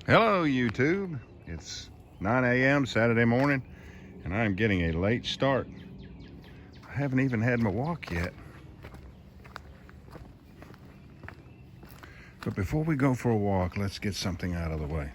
Hello YouTube, it's 9 a.m. Saturday morning and I'm getting a late start. I haven't even had my walk yet. But before we go for a walk, let's get something out of the way.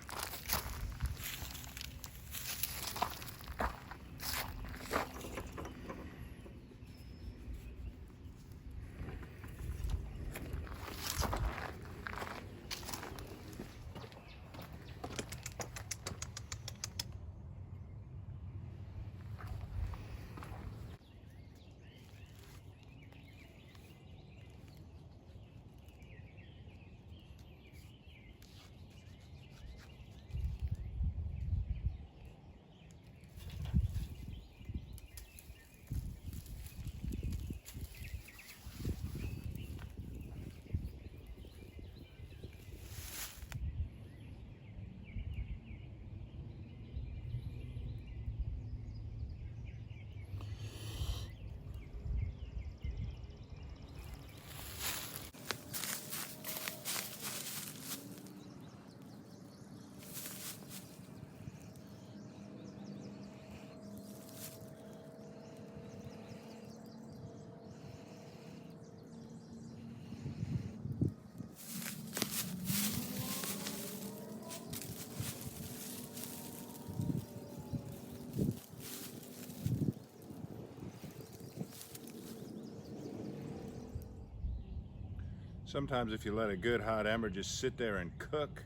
Sometimes if you let a good hot ember just sit there and cook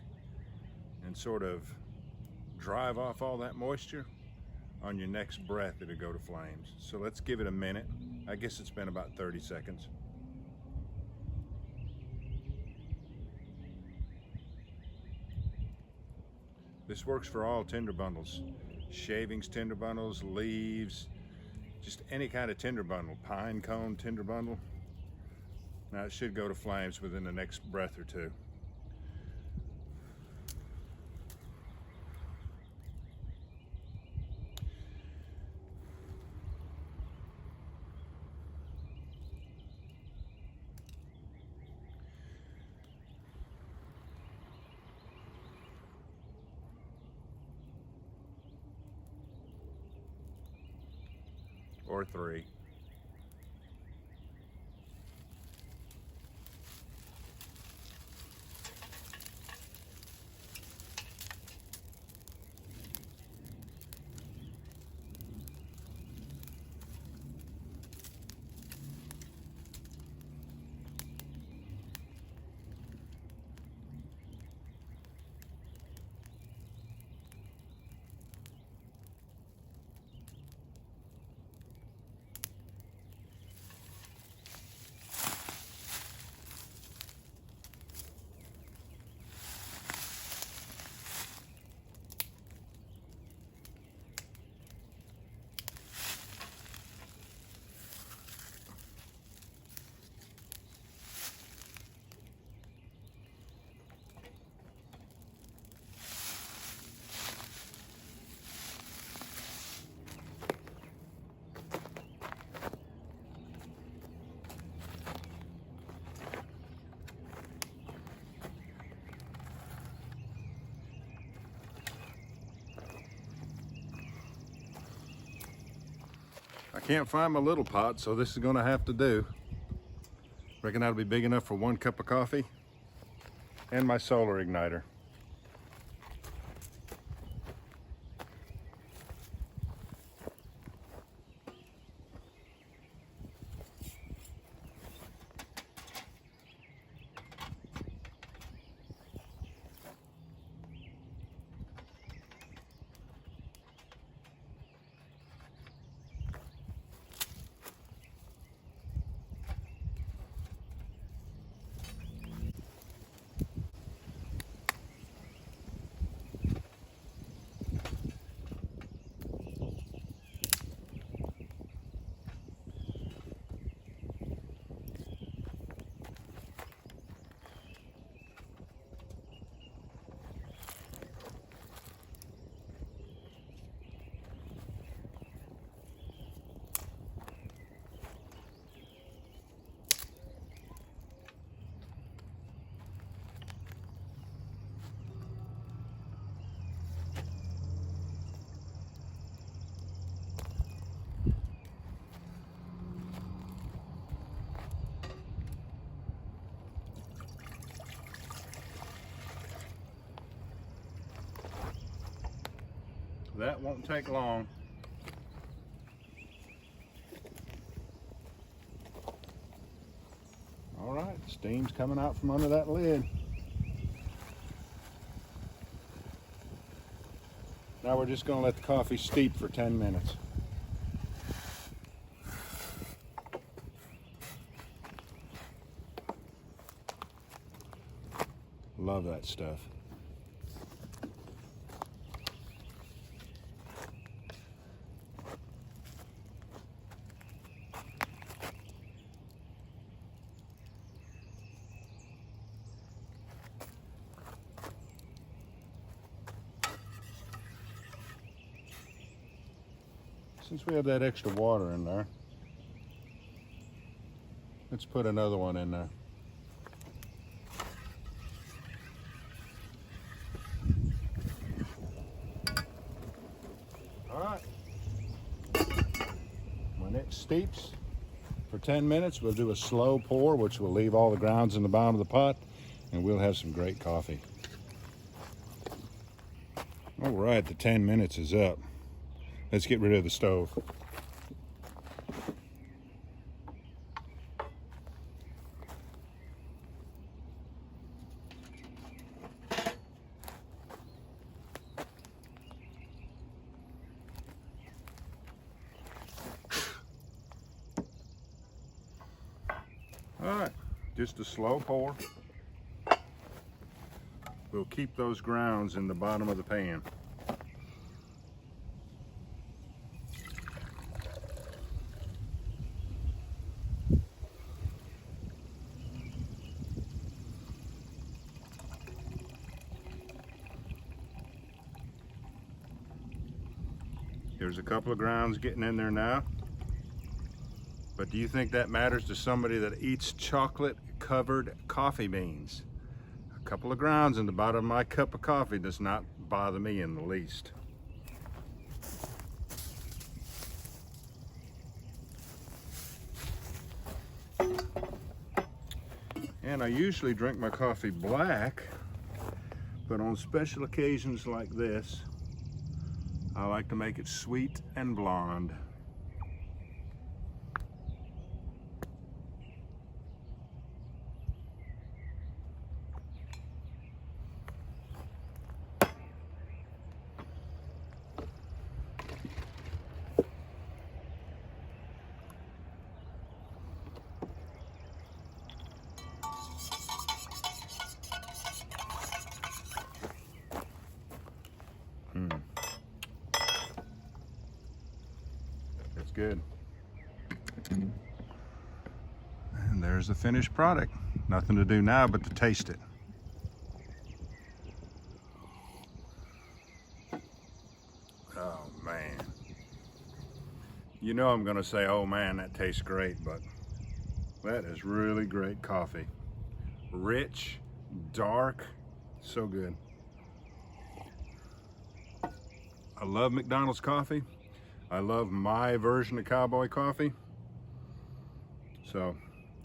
and sort of drive off all that moisture, on your next breath it'll go to flames. So let's give it a minute. I guess it's been about 30 seconds. This works for all tinder bundles. Shavings tinder bundles, leaves, just any kind of tinder bundle, pine cone tinder bundle. Now it should go to flames within the next breath or two. Or 3. I can't find my little pot, so this is gonna have to do. Reckon that'll be big enough for 1 cup of coffee and my solar igniter. That won't take long. All right, steam's coming out from under that lid. Now we're just going to let the coffee steep for 10 minutes. Love that stuff. Since we have that extra water in there, let's put another one in there. All right. When it steeps for 10 minutes, we'll do a slow pour, which will leave all the grounds in the bottom of the pot, and we'll have some great coffee. All right, the 10 minutes is up. Let's get rid of the stove. All right, just a slow pour. We'll keep those grounds in the bottom of the pan. There's a couple of grounds getting in there now. But do you think that matters to somebody that eats chocolate-covered coffee beans? A couple of grounds in the bottom of my cup of coffee does not bother me in the least. And I usually drink my coffee black, but on special occasions like this, I like to make it sweet and blonde. That's good. And there's the finished product. Nothing to do now but to taste it. Oh man. You know I'm gonna say, oh man, that tastes great, but that is really great coffee. Rich, dark, so good. I love McDonald's coffee. I love my version of Cowboy Coffee. So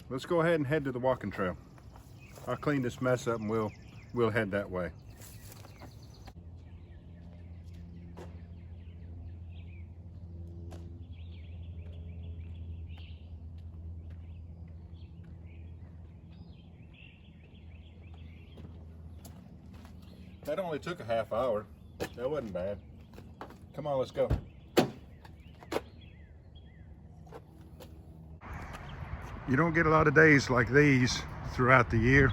let's go ahead and head to the walking trail. I'll clean this mess up and we'll head that way. That only took a half hour. That wasn't bad. Come on, let's go. You don't get a lot of days like these throughout the year.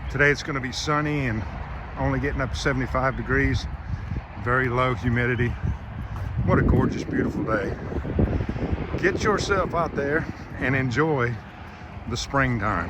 Today it's going to be sunny and only getting up to 75 degrees. Very low humidity. What a gorgeous, beautiful day. Get yourself out there and enjoy the springtime.